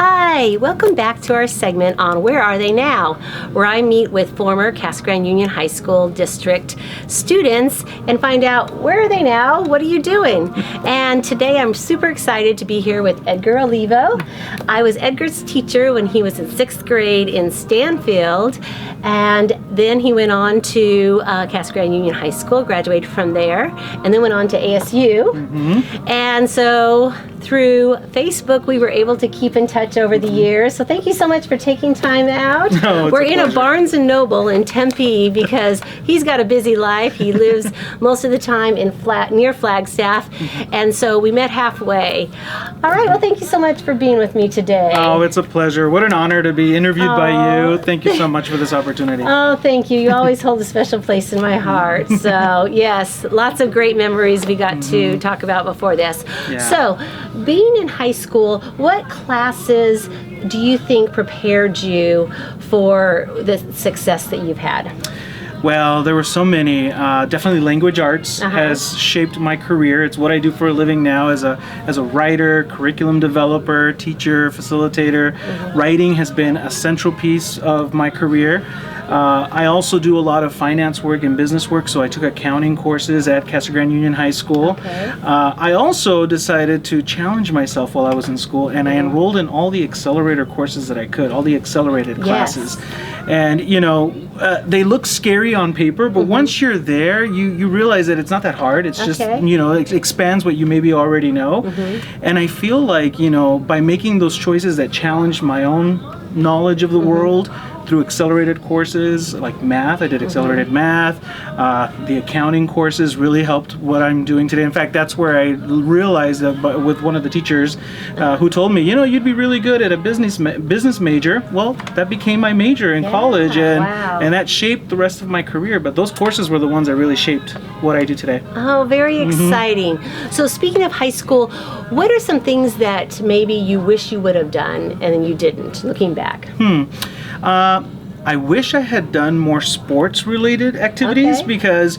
Hi, welcome back to our segment on Where Are They Now?, where I meet with former Casa Grande Union High School district students and find out, where are they now? What are you doing? And today I'm super excited to be here with Edgar Olivo. I was Edgar's teacher when he was in 6th grade in Stanfield, and then he went on to Casa Grande Union High School, graduated from there, and then went on to ASU. And so through Facebook, we were able to keep in touch over the years. So thank you so much for taking time out. We're in a Barnes & Noble in Tempe because he's got a busy life. He lives most of the time in near Flagstaff. And so we met halfway. All right, well, thank you so much for being with me today. Oh, it's a pleasure. What an honor to be interviewed by you. Thank you so much for this opportunity. Oh, thank you. You always hold a special place in my heart. So yes, lots of great memories we got to talk about before this. Yeah. So being in high school, what classes do you think prepared you for the success that you've had? Well, there were so many. Definitely language arts has shaped my career. It's what I do for a living now as a writer, curriculum developer, teacher, facilitator. Writing has been a central piece of my career. I also do a lot of finance work and business work, so I took accounting courses at Casa Grande Union High School. I also decided to challenge myself while I was in school, and I enrolled in all the accelerator courses that I could, all the accelerated classes. And, you know, they look scary on paper, but once you're there, you realize that it's not that hard. It's just, you know, it expands what you maybe already know. And I feel like, you know, by making those choices that challenge my own knowledge of the world, through accelerated courses like math. I did accelerated math. The accounting courses really helped what I'm doing today. In fact, that's where I realized that with one of the teachers who told me, you know, you'd be really good at a business major. Well, that became my major in college, and that shaped the rest of my career. But those courses were the ones that really shaped what I do today. Oh, very exciting. So speaking of high school, what are some things that maybe you wish you would have done and then you didn't, looking back? I wish I had done more sports-related activities because,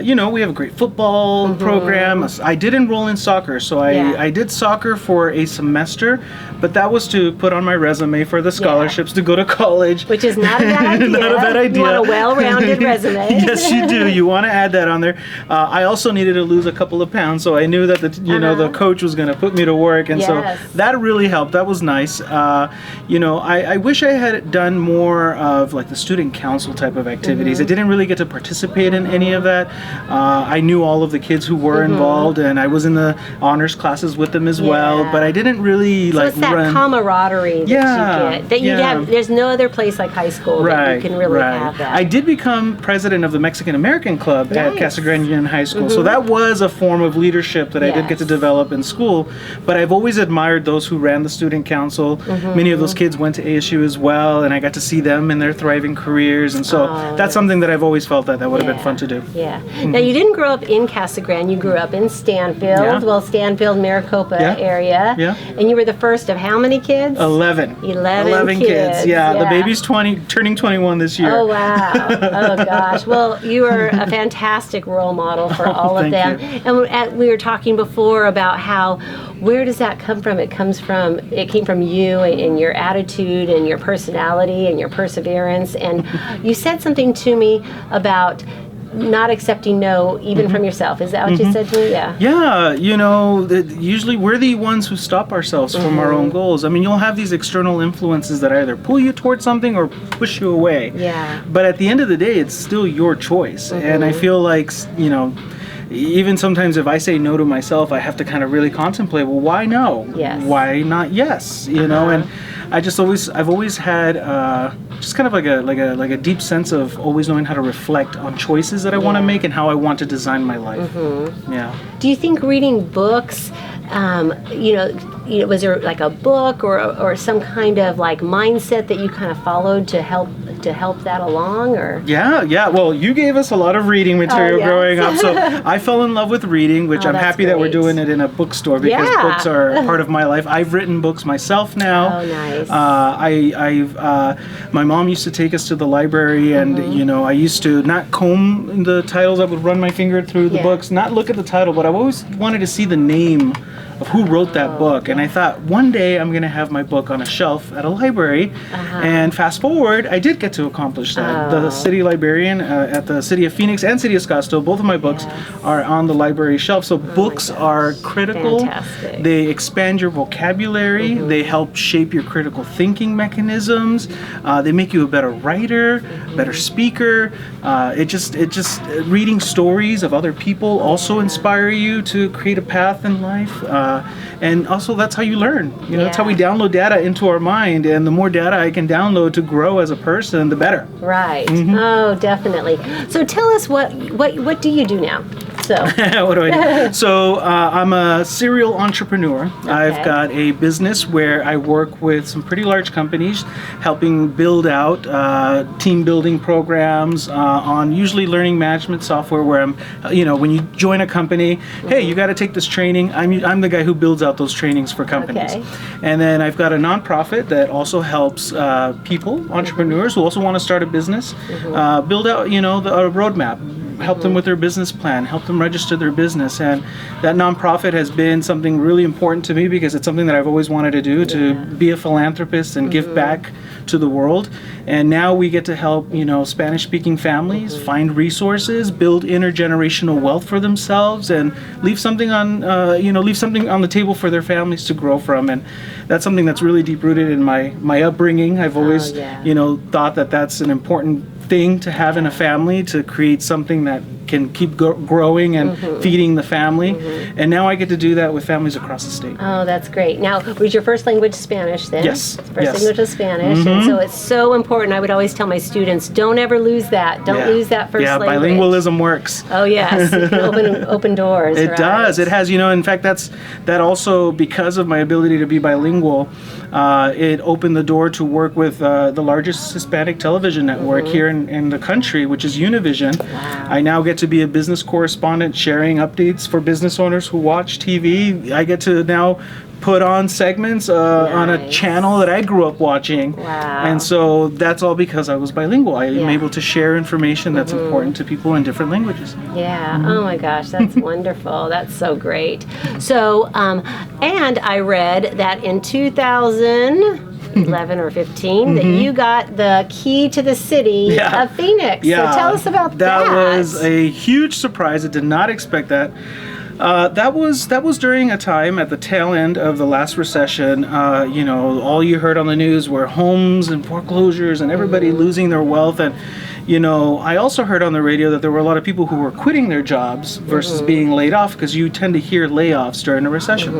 you know, we have a great football program. I did enroll in soccer, so I did soccer for a semester, but that was to put on my resume for the scholarships to go to college. Which is not a bad idea. Not a bad idea. You want a well-rounded resume. Yes, you do. You want to add that on there. I also needed to lose a couple of pounds, so I knew that the coach was going to put me to work, and so that really helped. That was nice. You know, I wish I had done more of like the student council type of activities. I didn't really get to participate in any of that. I knew all of the kids who were involved, and I was in the honors classes with them as well, but I didn't really it's that camaraderie that you get. That you have. There's no other place like high school that you can really have that. I did become president of the Mexican American Club at Casa Grande Union High School, so that was a form of leadership that I did get to develop in school. But I've always admired those who ran the student council. Many of those kids went to ASU as well, and I got to see them in their thriving careers, and so that's something that I've always felt that would have been fun to do. Now, you didn't grow up in Casa Grande. You grew up in Stanfield, Stanfield, Maricopa area, and you were the first of how many kids? 11 kids. The baby's turning 21 this year. Oh, wow. Oh, gosh. Well, you are a fantastic role model for all of them. And we were talking before about where does that come from? It came from you and your attitude and your personality and your perseverance. And you said something to me about not accepting no, even from yourself. Is that what you said to me? Yeah, you know, usually we're the ones who stop ourselves from our own goals. I mean, you'll have these external influences that either pull you towards something or push you away. But at the end of the day, it's still your choice. And I feel like, you know, even sometimes if I say no to myself, I have to kind of really contemplate, well, why no? Why not yes? You know, and I've always had just kind of like a deep sense of always knowing how to reflect on choices that I want to make and how I want to design my life. Do you think reading books, you know, was there like a book or some kind of like mindset that you kind of followed to help that along, or? Yeah. Well, you gave us a lot of reading material growing up, so I fell in love with reading, which I'm happy that we're doing it in a bookstore because books are part of my life. I've written books myself now. Oh, nice. My mom used to take us to the library, and you know, I used to not comb the titles. I would run my finger through the books, not look at the title, but I always wanted to see the name of who wrote that book. And I thought one day I'm going to have my book on a shelf at a library. And fast forward, I did get to accomplish that. The city librarian at the City of Phoenix and City of Scottsdale, both of my books are on the library shelf. So books are critical. Fantastic. They expand your vocabulary. They help shape your critical thinking mechanisms. They make you a better writer, better speaker. It just reading stories of other people also inspire you to create a path in life. And also that's how you learn. You know, that's how we download data into our mind. And the more data I can download to grow as a person, the better. Right. Oh, definitely. So tell us what do you do now? So what do I do? So I'm a serial entrepreneur. I've got a business where I work with some pretty large companies, helping build out team building programs on usually learning management software. Where I'm, when you join a company, hey, you got to take this training. I'm the guy who builds out those trainings for companies. And then I've got a nonprofit that also helps people, entrepreneurs who also want to start a business, build out, a roadmap. Help them with their business plan, help them register their business. And that nonprofit has been something really important to me because it's something that I've always wanted to do, to be a philanthropist and give back to the world. And now we get to help, Spanish-speaking families find resources, build intergenerational wealth for themselves, and leave something on the table for their families to grow from. And that's something that's really deep-rooted in my upbringing. I've always, thought that that's an important thing to have in a family, to create something that can keep growing and feeding the family. And now I get to do that with families across the state. Oh, that's great. Now, was your first language Spanish then? Yes. First language was Spanish. And so it's so important. I would always tell my students, don't ever lose that. Don't lose that first language. Yeah, bilingualism works. Oh, yes. It can open doors. It does. It has, in fact, that also, because of my ability to be bilingual, it opened the door to work with the largest Hispanic television network here in the country, which is Univision. Wow. I now get to be a business correspondent sharing updates for business owners who watch TV. I get to now put on segments on a channel that I grew up watching. Wow. And so that's all because I was bilingual. I am able to share information that's important to people in different languages. Yeah. Oh my gosh, that's wonderful. That's so great. So, and I read that in 2011 or 15 that you got the key to the city of Phoenix. So tell us about that. That was a huge surprise. I did not expect that. That was during a time at the tail end of the last recession. All you heard on the news were homes and foreclosures and everybody losing their wealth. And I also heard on the radio that there were a lot of people who were quitting their jobs versus being laid off, because you tend to hear layoffs during a recession.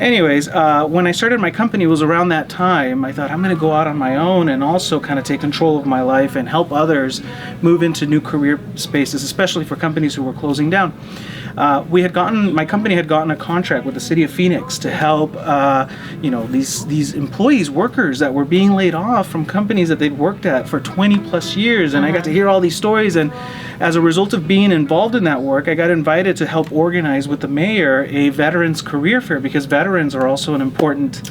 Anyways, when I started my company, it was around that time. I thought, I'm going to go out on my own and also kind of take control of my life and help others move into new career spaces, especially for companies who were closing down. My company had gotten a contract with the City of Phoenix to help, these employees, workers that were being laid off from companies that they'd worked at for 20 plus years. And I got to hear all these stories. And as a result of being involved in that work, I got invited to help organize with the mayor a veterans career fair, because veterans are also an important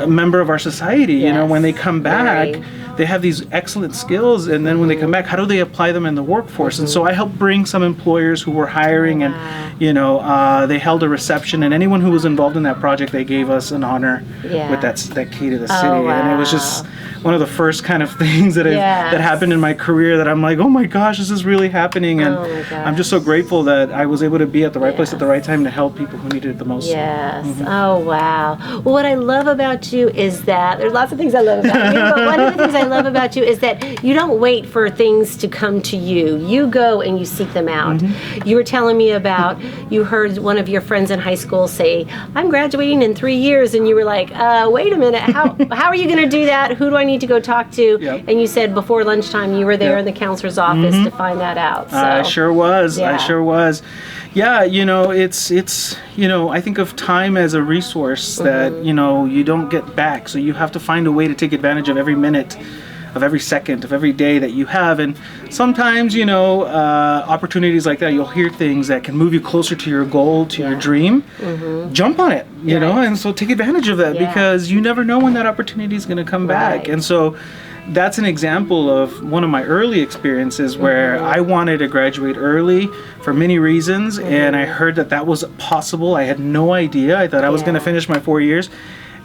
member of our society. When they come back, they have these excellent skills, and then when they come back, how do they apply them in the workforce? And so I helped bring some employers who were hiring, and they held a reception, and anyone who was involved in that project, they gave us an honor with that key to the city. And it was just one of the first kind of things that that happened in my career that I'm like, oh my gosh, this is really happening. And I'm just so grateful that I was able to be at the right place at the right time to help people who needed it the most. Yes. Oh, wow. Well, what I love about you is that there's lots of things I love about you, but one of the things I love about you is that you don't wait for things to come to you. You go and you seek them out. You were telling me about, you heard one of your friends in high school say, I'm graduating in 3 years, and you were like, wait a minute, how are you going to do that? Who do I need to go talk to? And you said before lunchtime you were there in the counselor's office to find that out. So. I sure was. Yeah, it's I think of time as a resource that, you don't get back. So you have to find a way to take advantage of every minute, of every second, of every day that you have. And sometimes, opportunities like that, you'll hear things that can move you closer to your goal, to your dream. Jump on it, you know, and so take advantage of that because you never know when that opportunity is going to come back. And so that's an example of one of my early experiences where I wanted to graduate early for many reasons, and I heard that that was possible. I had no idea. I thought I was going to finish my 4 years.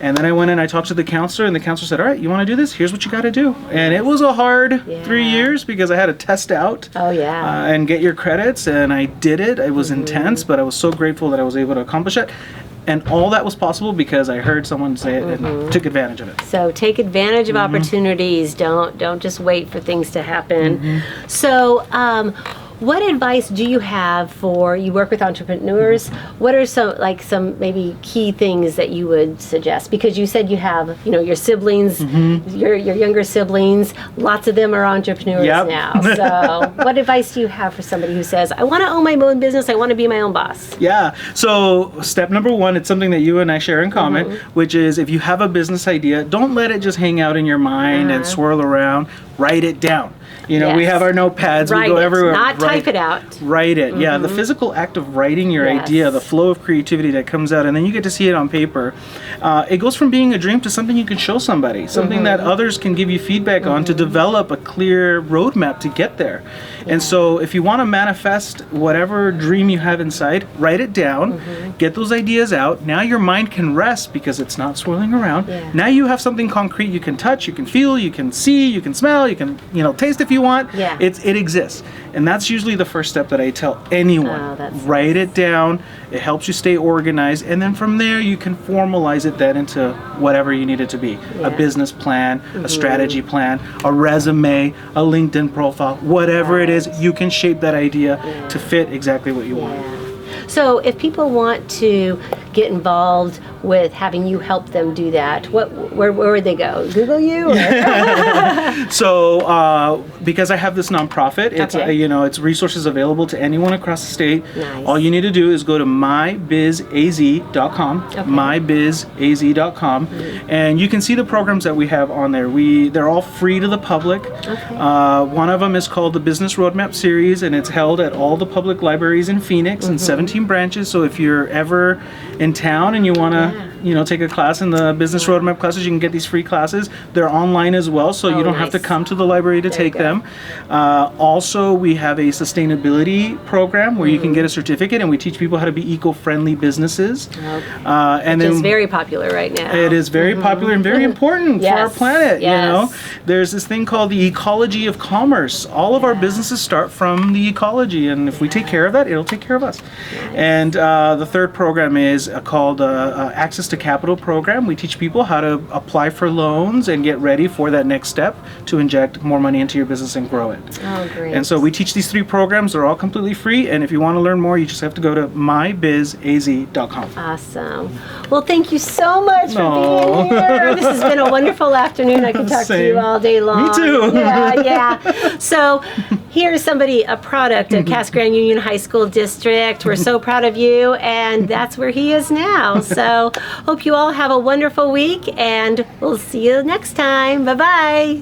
And then I went and I talked to the counselor, and the counselor said, all right, you want to do this? Here's what you got to do. And it was a hard 3 years because I had to test out and get your credits, and I did it. It was intense, but I was so grateful that I was able to accomplish it. And all that was possible because I heard someone say it and took advantage of it. So take advantage of opportunities. Don't just wait for things to happen. So what advice do you have for, you work with entrepreneurs, what are some maybe key things that you would suggest? Because you said you have, your siblings, your younger siblings, lots of them are entrepreneurs now. So what advice do you have for somebody who says, I want to own my own business, I want to be my own boss? Yeah, so step number one, it's something that you and I share in common, which is if you have a business idea, don't let it just hang out in your mind and swirl around, write it down. We have our notepads, we go everywhere. Not type it out. Write it. Yeah, the physical act of writing your idea, the flow of creativity that comes out, and then you get to see it on paper. It goes from being a dream to something you can show somebody, something that others can give you feedback on to develop a clear roadmap to get there. And so if you want to manifest whatever dream you have inside, write it down, get those ideas out. Now your mind can rest because it's not swirling around. Now you have something concrete you can touch, you can feel, you can see, you can smell, you can taste if you want. It exists. And that's usually the first step that I tell anyone. Write it down. It helps you stay organized. And then from there, you can formalize it then into whatever you need it to be. A business plan, a strategy plan, a resume, a LinkedIn profile, whatever it is, you can shape that idea to fit exactly what you want. So if people want to get involved with having you help them do that, where would they go? Google you? So because I have this nonprofit, it's it's resources available to anyone across the state. All you need to do is go to mybizaz.com, mybizaz.com, and you can see the programs that we have on there. They're all free to the public. One of them is called the Business Roadmap Series, and it's held at all the public libraries in Phoenix in 17 branches. So if you're ever in town and you want to take a class in the Business Roadmap classes, you can get these free classes. They're online as well, so you don't have to come to the library to take them. Also, we have a sustainability program where you can get a certificate, and we teach people how to be eco-friendly businesses. Which is very popular right now. It is very popular and very important for our planet. There's this thing called the ecology of commerce. All of our businesses start from the ecology, and if we take care of that, it'll take care of us. And the third program is called Access to Capital program. We teach people how to apply for loans and get ready for that next step to inject more money into your business and grow it. Oh, great. And so we teach these 3 programs. They're all completely free, and if you want to learn more, you just have to go to mybizaz.com. Awesome. Well, thank you so much for being here. This has been a wonderful afternoon. I could talk to you all day long. Me too. Yeah. So here's a product of Casa Grande Union High School District. We're so proud of you, and that's where he is now. So hope you all have a wonderful week, and we'll see you next time. Bye-bye.